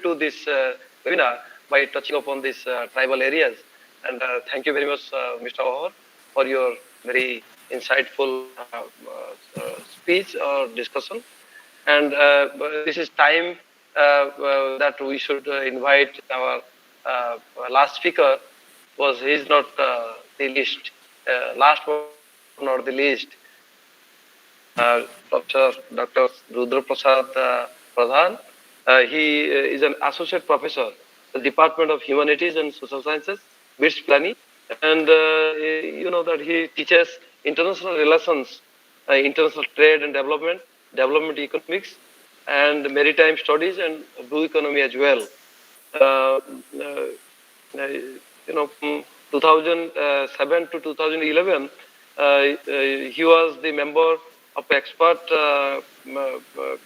to this webinar by touching upon these tribal areas. And thank you very much, Mr. Ohar, for your very insightful speech or discussion. And this is time that we should invite our last speaker. He is not the least, last but not the least, Professor Dr. Rudra Prasad Pradhan. He is an associate professor, the Department of Humanities and Social Sciences, BITS Plani, and you know that he teaches international relations, international trade and development economics, and maritime studies and blue economy as well. From 2007 to 2011, he was the member of expert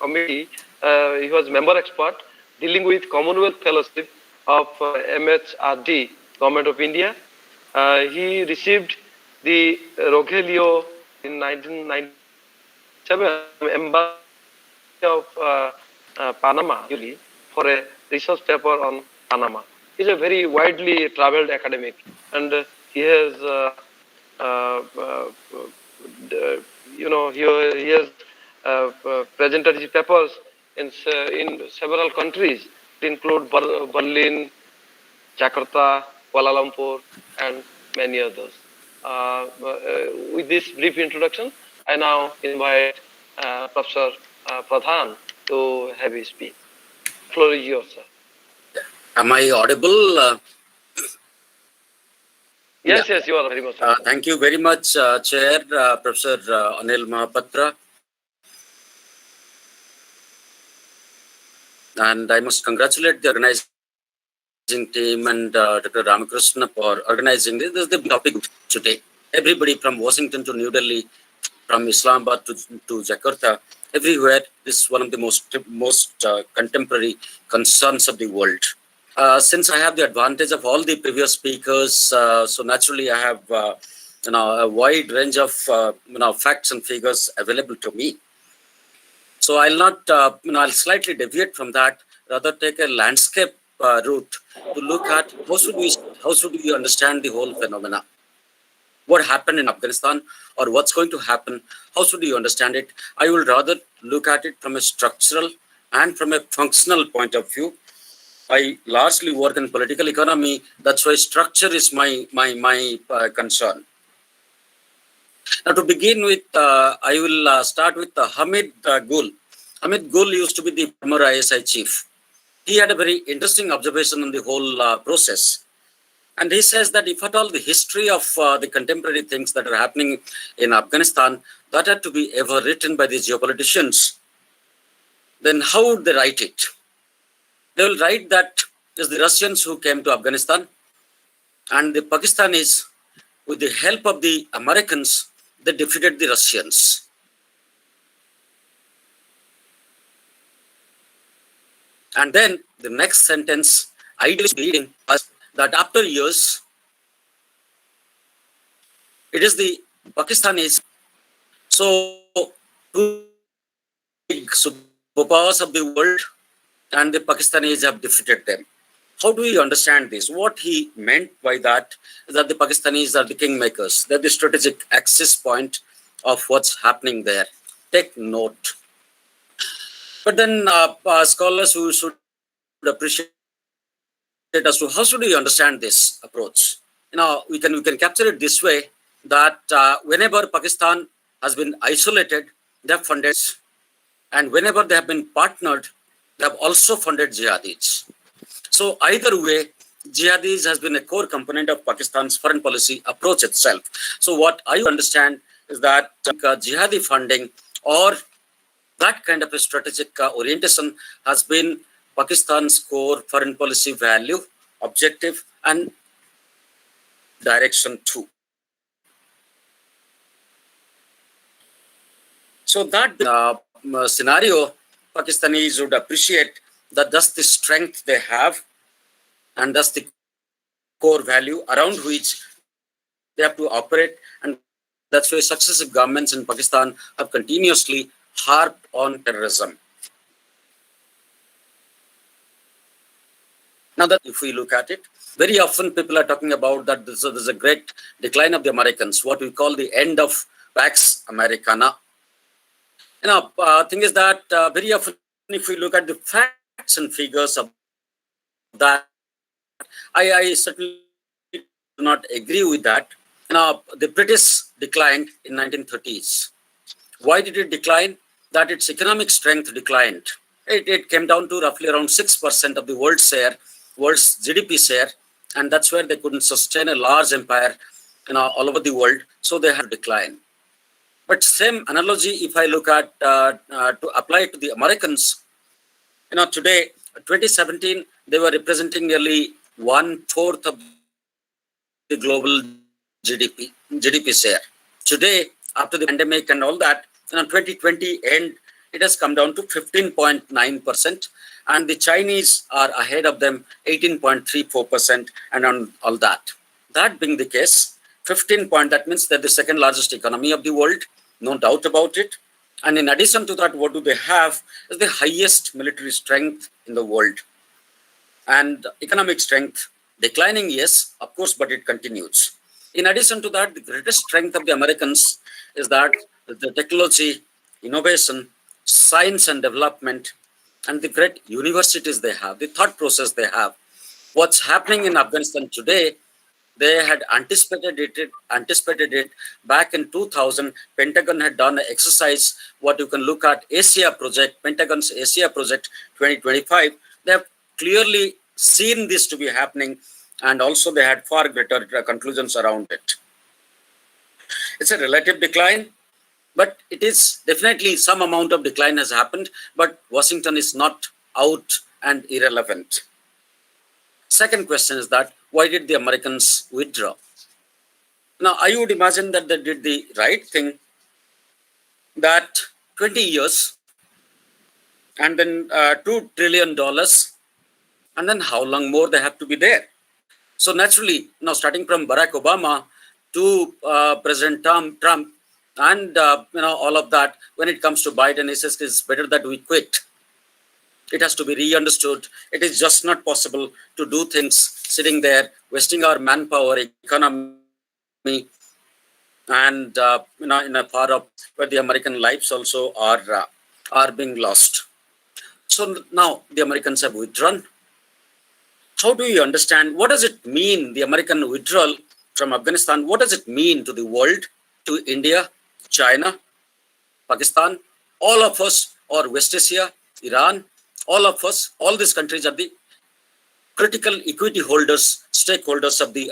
committee. He was member expert dealing with Commonwealth Fellowship of MHRD, Government of India. He received the Rogelio in 1997, Embassy of Panama, for a research paper on Panama. He's a very widely traveled academic, and he has, he has presented his papers in several countries, to include Berlin, Jakarta, Kuala Lumpur, and many others. With this brief introduction, I now invite Professor Pradhan to have his speech. The floor is yours, sir. Am I audible? Yes, yes, you are very much. Thank you very much, Chair, Professor Anil Mahapatra. And I must congratulate the organizing team and Dr. Ramakrishna for organizing this. This is the topic today. Everybody from Washington to New Delhi, from Islamabad to Jakarta, everywhere, this is one of the most contemporary concerns of the world. Since I have the advantage of all the previous speakers, so naturally I have a wide range of facts and figures available to me. So I'll not, I'll slightly deviate from that, rather take a landscape route to look at how should we understand the whole phenomena. What happened in Afghanistan, or what's going to happen, how should you understand it? I will rather look at it from a structural and from a functional point of view. I largely work in political economy, that's why structure is my concern. Now to begin with, I will start with Hamid Gul. Hamid Gul used to be the former ISI chief. He had a very interesting observation on the whole process. And he says that if at all the history of the contemporary things that are happening in Afghanistan, that had to be ever written by the geopoliticians, then how would they write it? They will write that it was the Russians who came to Afghanistan, and the Pakistanis, with the help of the Americans, they defeated the Russians. And then the next sentence, ideally reading us that after years, it is the Pakistanis, so two big superpowers of the world, and the Pakistanis have defeated them. How do we understand this? What he meant by that is that the Pakistanis are the kingmakers. They're the strategic access point of what's happening there. Take note. But then scholars who should appreciate as to how should we understand this approach. We can capture it this way, that whenever Pakistan has been isolated, they have funded, and whenever they have been partnered, they have also funded jihadis. So either way, jihadis has been a core component of Pakistan's foreign policy approach itself. So what I understand is that jihadi funding or that kind of a strategic orientation has been Pakistan's core foreign policy value, objective, and direction too. So that scenario, Pakistanis would appreciate that that's the strength they have, and that's the core value around which they have to operate, and that's why successive governments in Pakistan have continuously harped on terrorism. Now that if we look at it, very often people are talking about that there's a great decline of the Americans, what we call the end of Pax Americana. Thing is that very often if we look at the facts and figures of that, I certainly do not agree with that. The British declined in 1930s. Why did it decline? That its economic strength declined. It came down to roughly around 6% of the world's GDP share, and that's where they couldn't sustain a large empire, all over the world. So they had to decline. But same analogy, if I look at to apply it to the Americans, today, 2017, they were representing nearly 1/4 of the global GDP share. Today, after the pandemic and all that, 2020 end, it has come down to 15.9%, and the Chinese are ahead of them 18.34%, and on all that. That being the case, 15 point, that means they're the second largest economy of the world, no doubt about it. And in addition to that, what do they have? Is the highest military strength in the world. And economic strength declining, yes, of course, but it continues. In addition to that, the greatest strength of the Americans is that the technology, innovation, science and development, and the great universities they have, the thought process they have. What's happening in Afghanistan today, they had anticipated it back in 2000. Pentagon had done an exercise, what you can look at Asia project, Pentagon's Asia project 2025. They have clearly seen this to be happening, and also they had far greater conclusions around it. It's a relative decline, but it is definitely some amount of decline has happened, but Washington is not out and irrelevant. Second question is that why did the Americans withdraw? Now, I would imagine that they did the right thing, that 20 years and then $2 trillion, and then how long more they have to be there? So naturally, starting from Barack Obama to President Trump and all of that, when it comes to Biden, he says it's better that we quit. It has to be re-understood. It is just not possible to do things sitting there, wasting our manpower, economy, and in a far up where the American lives also are being lost. So now the Americans have withdrawn. How do you understand? What does it mean, the American withdrawal from Afghanistan? What does it mean to the world, to India, China, Pakistan, all of us, or West Asia, Iran, all of us, all these countries are the critical equity holders, stakeholders of the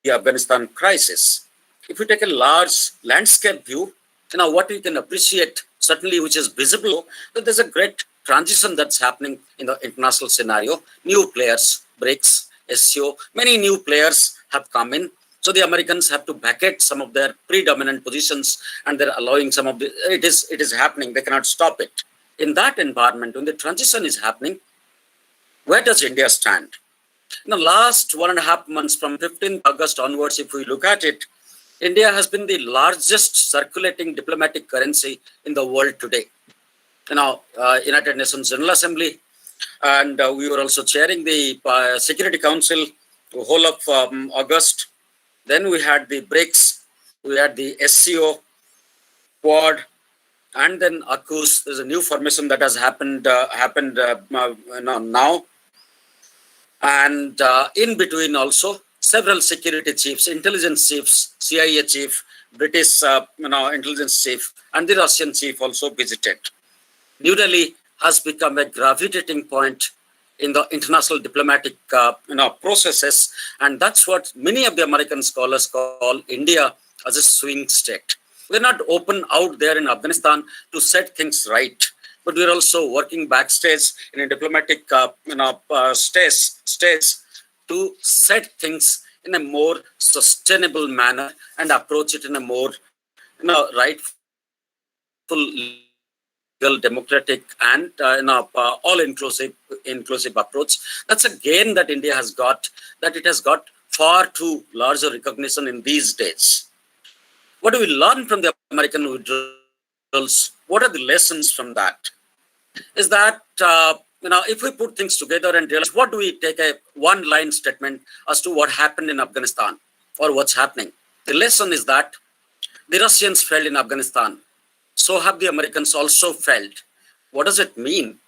Afghanistan crisis. If we take a large landscape view, what we can appreciate, certainly which is visible, that there's a great transition that's happening in the international scenario. New players, BRICS, SCO, many new players have come in. So the Americans have to vacate some of their predominant positions, and they're allowing some of the, it is happening, they cannot stop it. In that environment, when the transition is happening, where does India stand? In the last 1.5 months, from 15th August onwards, if we look at it, India has been the largest circulating diplomatic currency in the world today. United Nations General Assembly, and we were also chairing the Security Council the whole of August. Then we had the BRICS, we had the SCO, Quad, and then AUKUS. There's a new formation that has happened now. And in between also, several security chiefs, intelligence chiefs, CIA chief, British intelligence chief, and the Russian chief also visited. New Delhi has become a gravitating point in the international diplomatic processes, and that's what many of the American scholars call India as a swing state. We're not open out there in Afghanistan to set things right, but we're also working backstage in a diplomatic stage to set things in a more sustainable manner and approach it in a more rightful, democratic, and all-inclusive approach. That's a gain that India has got, that it has got far too larger recognition in these days. What do we learn from the American withdrawals? What are the lessons from that? Is that if we put things together and realize, what do we take a one-line statement as to what happened in Afghanistan or what's happening? The lesson is that the Russians failed in Afghanistan. So have the Americans also failed. What does it mean?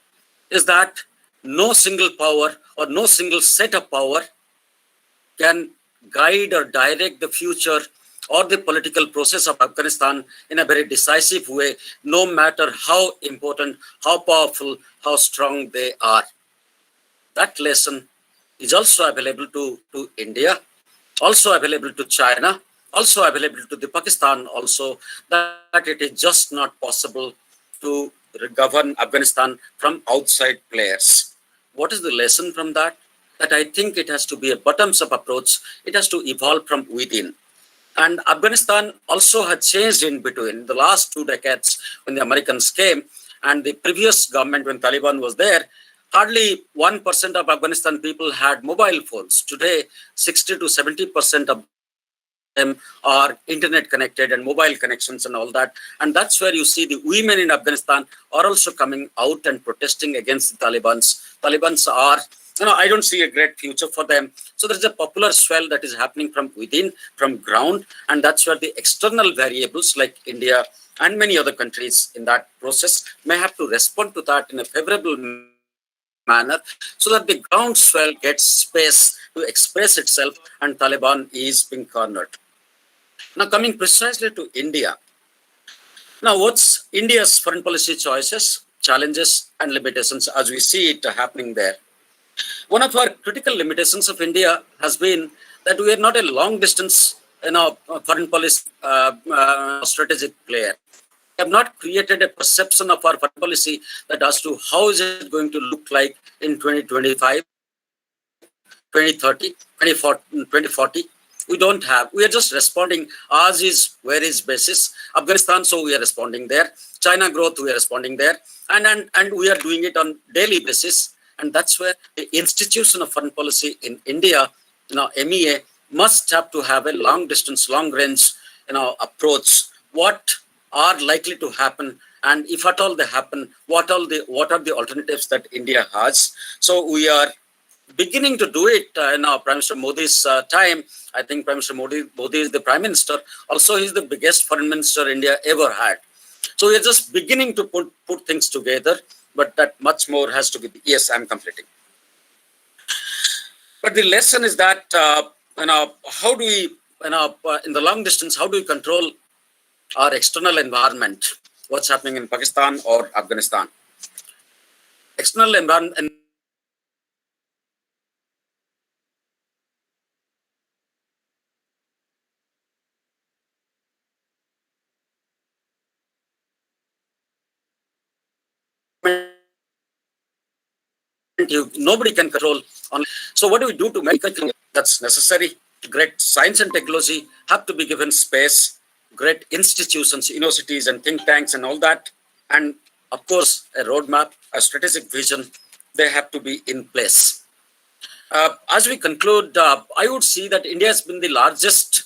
Is that no single power or no single set of power can guide or direct the future or the political process of Afghanistan in a very decisive way, no matter how important, how powerful, how strong they are. That lesson is also available to India, also available to China, also available to the Pakistan also, that it is just not possible to govern Afghanistan from outside players. What is the lesson from that? That I think it has to be a bottoms-up approach. It has to evolve from within. And Afghanistan also had changed in between the last 2 decades when the Americans came and the previous government when Taliban was there. Hardly 1% of Afghanistan people had mobile phones. Today, 60 to 70% of them are internet connected and mobile connections and all that. And that's where you see the women in Afghanistan are also coming out and protesting against the Taliban's. Talibans are, I don't see a great future for them. So there's a popular swell that is happening from within, from ground. And that's where the external variables like India and many other countries in that process may have to respond to that in a favorable manner so that the ground swell gets space to express itself and Taliban is being cornered. Now coming precisely to India. Now what's India's foreign policy choices, challenges and limitations as we see it happening there? One of our critical limitations of India has been that we are not a long distance foreign policy strategic player. We have not created a perception of our foreign policy that as to how is it going to look like in 2025, 2030, 2040. We don't have. We are just responding as is, where is basis. Afghanistan, so we are responding there. China growth, we are responding there. And we are doing it on daily basis. And that's where the institution of foreign policy in India, MEA, must have to have a long distance, long range, approach. What are likely to happen, and if at all they happen, what are the alternatives that India has? So we are beginning to do it in Prime Minister Modi's time. I think Prime Minister Modi is the Prime Minister. Also, he's the biggest foreign minister India ever had. So we are just beginning to put things together, but that much more has to be. Yes, I'm completing. But the lesson is that how do we, in the long distance, how do we control our external environment? What's happening in Pakistan or Afghanistan? External environment. Nobody can control. So what do we do to make it? That's necessary? Great science and technology have to be given space. Great institutions, universities and think tanks and all that. And of course, a roadmap, a strategic vision, they have to be in place. As we conclude, I would see that India has been the largest,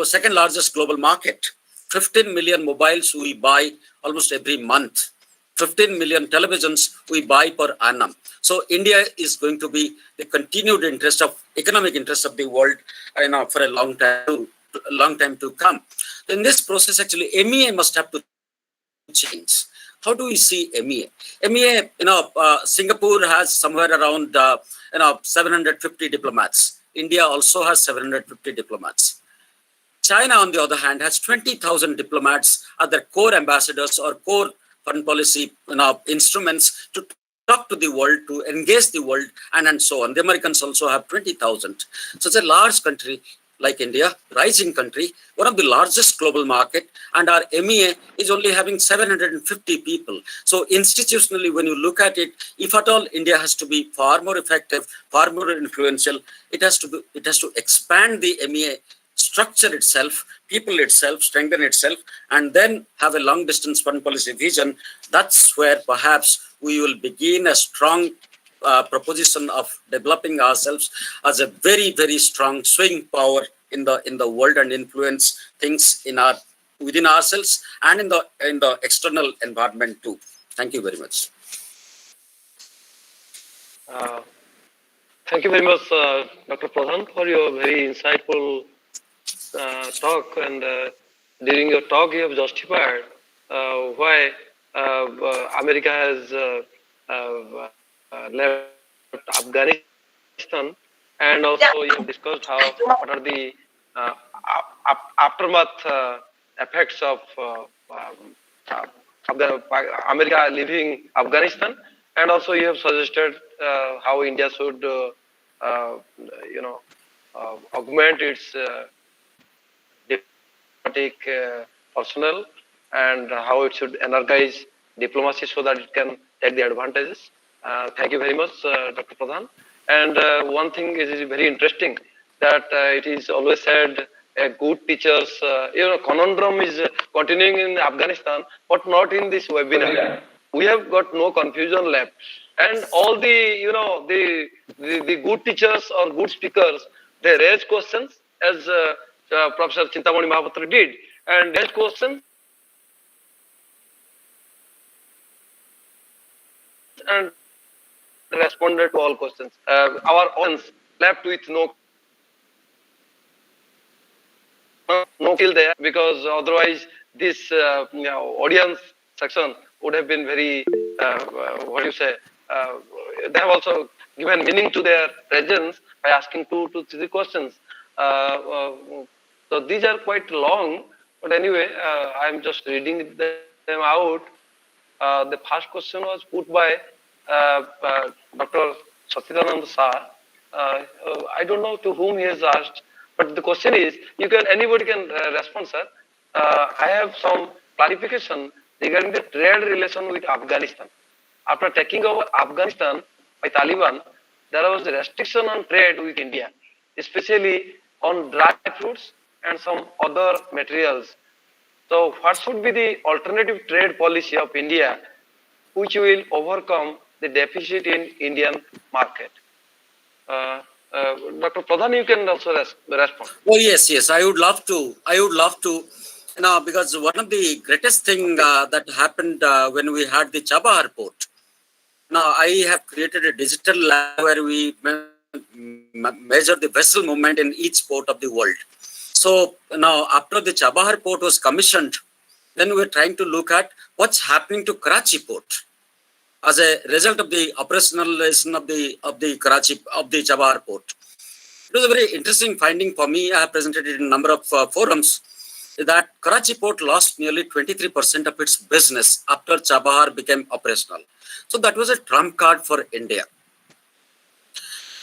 second largest global market. 15 million mobiles we buy almost every month. 15 million televisions we buy per annum. So India is going to be the continued economic interest of the world, for a long time to come. In this process, actually, MEA must have to change. How do we see MEA? MEA, Singapore has somewhere around, 750 diplomats. India also has 750 diplomats. China, on the other hand, has 20,000 diplomats as their core ambassadors or core foreign policy instruments to talk to the world, to engage the world, and so on. The Americans also have 20,000. So it's a large country like India, rising country, one of the largest global market, and our MEA is only having 750 people. So institutionally, when you look at it, if at all India has to be far more effective, far more influential, it has to expand the MEA, structure itself, people itself, strengthen itself, and then have a long distance foreign policy vision. That's where perhaps we will begin a strong proposition of developing ourselves as a very, very strong swing power in the world and influence things within ourselves and in the external environment too. Thank you very much. Uh, Thank you very much, Dr. Pradhan, for your very insightful talk. And during your talk, you have justified why America has left Afghanistan, and also you have discussed how what are the aftermath effects of uh, America leaving Afghanistan, and also you have suggested how India should, uh, you know, augment its diplomatic personnel, and how it should energize diplomacy so that it can take the advantages. Thank you very much, Dr. Pradhan. And one thing is very interesting that it is always said good teachers, conundrum is continuing in Afghanistan, but not in this webinar. We have got no confusion left, and all the the good teachers or good speakers, they raise questions as Professor Chintamani Mahapatra did, and raise questions and responded to all questions. Our audience left with no kill there, because otherwise this audience section would have been very what do you say, uh, they have also given meaning to their presence by asking two to three questions. So these are quite long, but anyway, I'm just reading them out. The first question was put by Dr. Satyanand Shah. I don't know to whom he has asked, but the question is, anybody can respond, sir. I have some clarification regarding the trade relation with Afghanistan. After taking over Afghanistan by Taliban, there was a restriction on trade with India, especially on dry fruits and some other materials. So, what should be the alternative trade policy of India which will overcome the deficit in Indian market? Uh, Dr. Pradhan, you can also respond. Oh yes, yes. I would love to. I would love to. Because one of the greatest thing that happened when we had the Chabahar port. Now I have created a digital lab where we measure the vessel movement in each port of the world. So now after the Chabahar port was commissioned, then we're trying to look at what's happening to Karachi port as a result of the operationalization of the Karachi of the Chabahar port. It was a very interesting finding for me. I have presented it in a number of forums that Karachi port lost nearly 23% of its business after Chabahar became operational. So that was a trump card for India.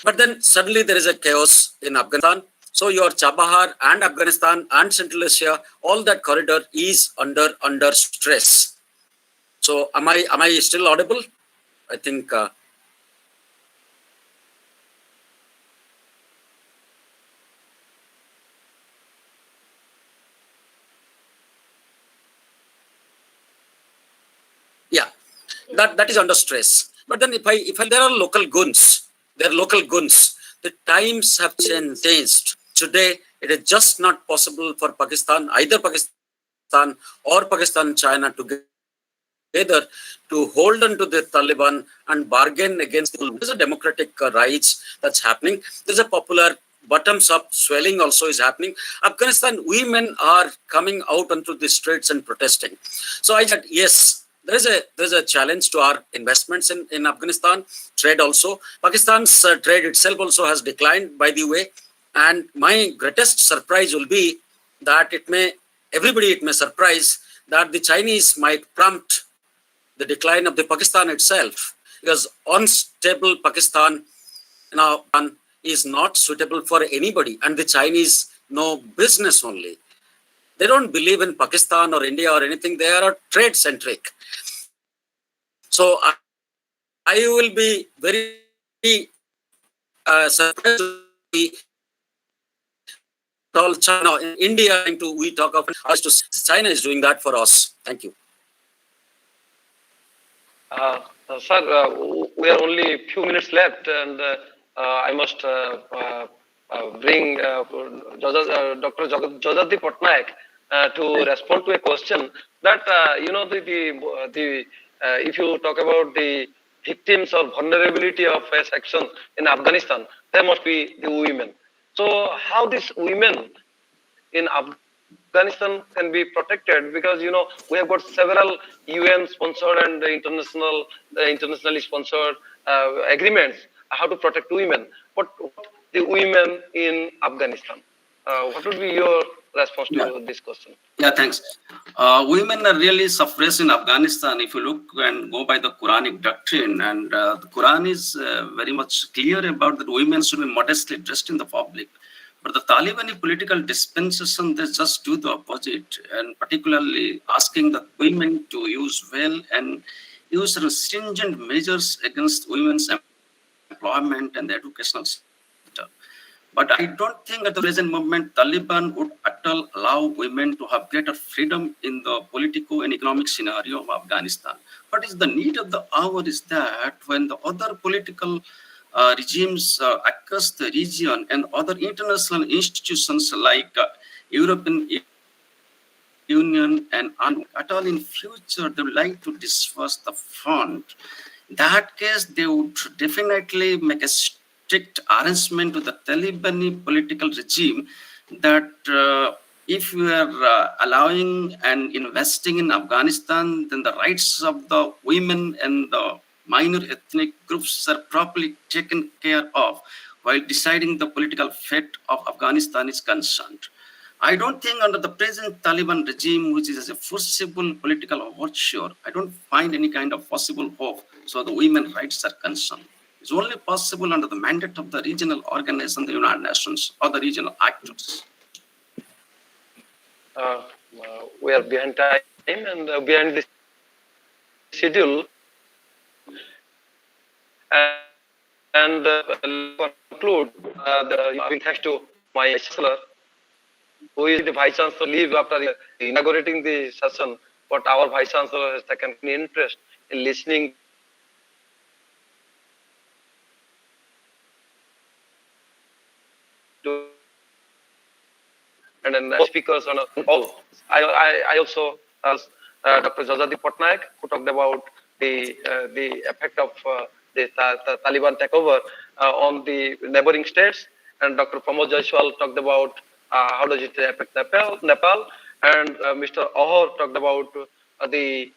But then suddenly there is a chaos in Afghanistan. So your Chabahar and Afghanistan and Central Asia, all that corridor is under stress. So am I still audible? I think. Yeah, that is under stress. But then if there are local guns, there are local guns. The times have changed. Today, it is just not possible for Pakistan, either Pakistan or Pakistan and China together to hold on to the Taliban and bargain against the. There's a democratic rise that's happening. There's a popular bottoms up swelling also is happening. Afghanistan women are coming out onto the streets and protesting. So I said, yes, there's a challenge to our investments in Afghanistan, trade also. Pakistan's trade itself also has declined, by the way. And my greatest surprise will be that it may surprise that the Chinese might prompt the decline of the Pakistan itself, because unstable Pakistan now is not suitable for anybody, and the Chinese know business only. They don't believe in Pakistan or India or anything. They are trade centric. So I will be very surprised all China in India we talk of us to China is doing that for us. Thank you. Sir, we are only a few minutes left, and I must bring Dr. Jodati Patnaik to respond to a question that the if you talk about the victims or vulnerability of a section in Afghanistan, there must be the women. So how these women in Afghanistan can be protected, because we have got several UN sponsored and internationally sponsored agreements how to protect women. What the women in Afghanistan? What would be your response Yeah. to this question? Yeah, thanks. Women are really suppressed in Afghanistan. If you look and go by the Quranic doctrine, and the Quran is very much clear about that women should be modestly dressed in the public. But the Taliban political dispensation, they just do the opposite, and particularly asking the women to use well and use stringent measures against women's employment and the educational sector. But I don't think at the present moment Taliban would at all allow women to have greater freedom in the political and economic scenario of Afghanistan. What is the need of the hour is that when the other political regimes across the region and other international institutions like European Union and at all in future they would like to disperse the front. In that case, they would definitely make a strict arrangement with the Taliban political regime that if we are allowing and investing in Afghanistan, then the rights of the women and the minor ethnic groups are properly taken care of while deciding the political fate of Afghanistan is concerned. I don't think under the present Taliban regime, which is a forcible political overture, I don't find any kind of possible hope so the women's rights are concerned. It's only possible under the mandate of the regional organization, the United Nations, or the regional actors. We are behind time and behind the schedule. And conclude giving thanks to my chancellor, who is the vice chancellor leave after inaugurating the session. But our vice chancellor has taken interest in listening to and then speakers on all. I also Dr. Jajadi Patnaik, who talked about the effect of the Taliban takeover on the neighboring states, and Dr. Pramod Jaiswal talked about how does it affect Nepal, and Mr. Ohor talked about the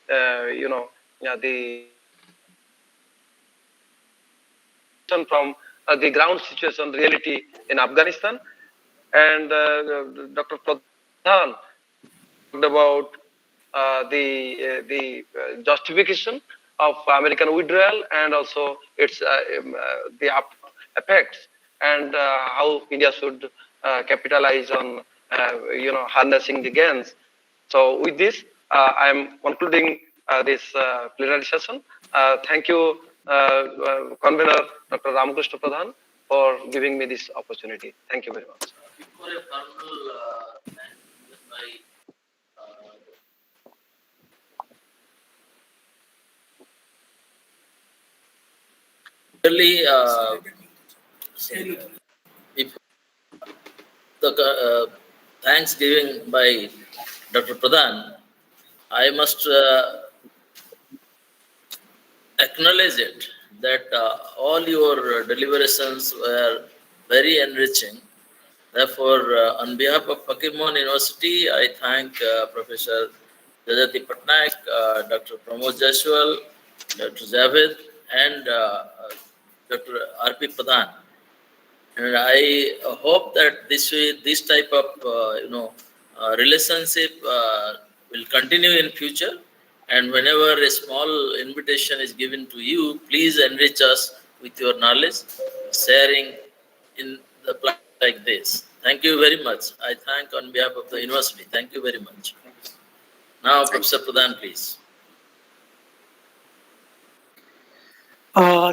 from the ground situation reality in Afghanistan, and Dr. Pradhan talked about the justification of American withdrawal and also its the effects, and how India should capitalize on harnessing the gains. So with this, I am concluding this plenary session. Thank you, convener Dr. Ramakrishna Pradhan, for giving me this opportunity. Thank you very much. Before a formal thanks by really, if the thanksgiving by Dr. Pradhan, I must acknowledge it that all your deliberations were very enriching. Therefore, on behalf of Fakir Mohan University, I thank Professor Jajati Patnaik, Dr. Pramod Jaiswal, Dr. Javed, and Dr. R.P. Pradhan. And I hope that this type of relationship will continue in future. And whenever a small invitation is given to you, please enrich us with your knowledge, sharing in the plan like this. Thank you very much. I thank on behalf of the university. Thank you very much. Now, Professor Pradhan, please.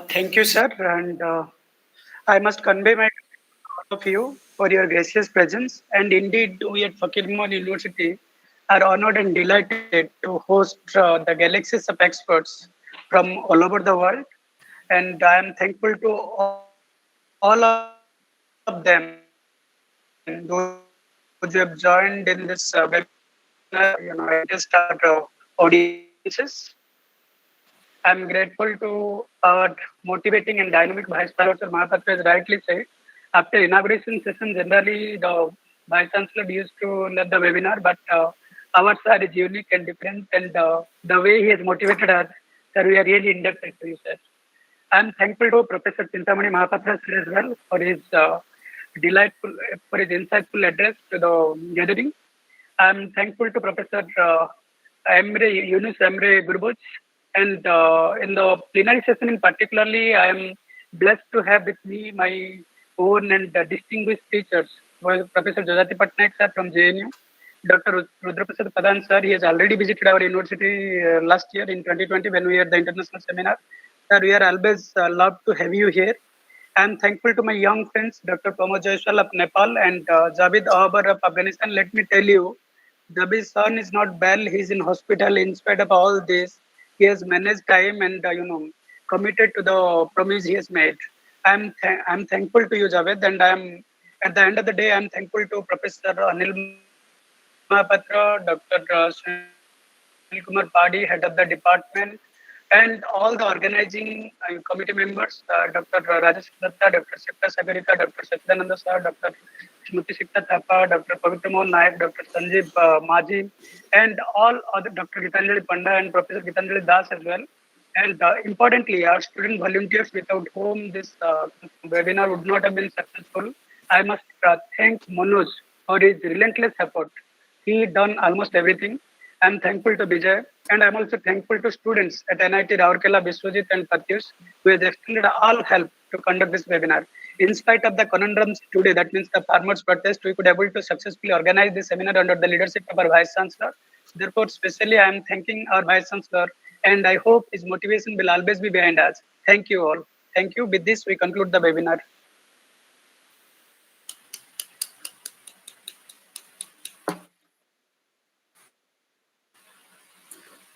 Thank you, sir. And I must convey my gratitude to all of you for your gracious presence. And indeed, we at Fakir Mohan University are honored and delighted to host the galaxies of experts from all over the world. And I am thankful to all of them, those who have joined in this webinar, at our audiences. I'm grateful to our motivating and dynamic Vice Chancellor Mahapatra has rightly said. After inauguration session, generally the Vice Chancellor used to lead the webinar, but our sir is unique and different, and the way he has motivated us, sir, we are really indebted to you, sir. I'm thankful to Professor Chintamani Mahapatra sir as well for his delightful, for his insightful address to the gathering. I'm thankful to Professor Yunus Emre Gurbuch. And in the plenary session in particularly, I am blessed to have with me my own and distinguished teachers, Professor Jajati Patnaik sir from JNU, Dr. Rudraprasad Pradhan sir. He has already visited our university last year in 2020 when we had the international seminar. Sir, we are always love to have you here. I am thankful to my young friends, Dr. Pramod Jaiswal of Nepal and Javed Ahabar of Afghanistan. Let me tell you, Javid's son is not well. He's in hospital. In spite of all this, he has managed time and committed to the promise he has made. I'm thankful to you, Javed, and I'm at the end of the day, I'm thankful to Professor Anil Mahapatra, Dr. Sunil Kumar Padi, head of the department, and all the organizing committee members, Dr. Rajesh Datta, Dr. Sipta Sagarika, Dr. Satyananda Sir, Dr. Smriti Sikta Thapa, Dr. Pavitra Mohan Nayak, Dr. Sanjeev Maji, and all other Dr. Gitanjali Panda and Professor Gitanjali Das as well. And importantly, our student volunteers without whom this webinar would not have been successful. I must thank Manoj for his relentless effort. He done almost everything. I'm thankful to Vijay, and I'm also thankful to students at NIT Rourkela, Biswajit, and Pratyush, who has extended all help to conduct this webinar. In spite of the conundrums today, that means the farmers' protest, we could able to successfully organize this seminar under the leadership of our Vice Chancellor. Therefore, especially I am thanking our Vice Chancellor, and I hope his motivation will always be behind us. Thank you all. Thank you. With this, we conclude the webinar.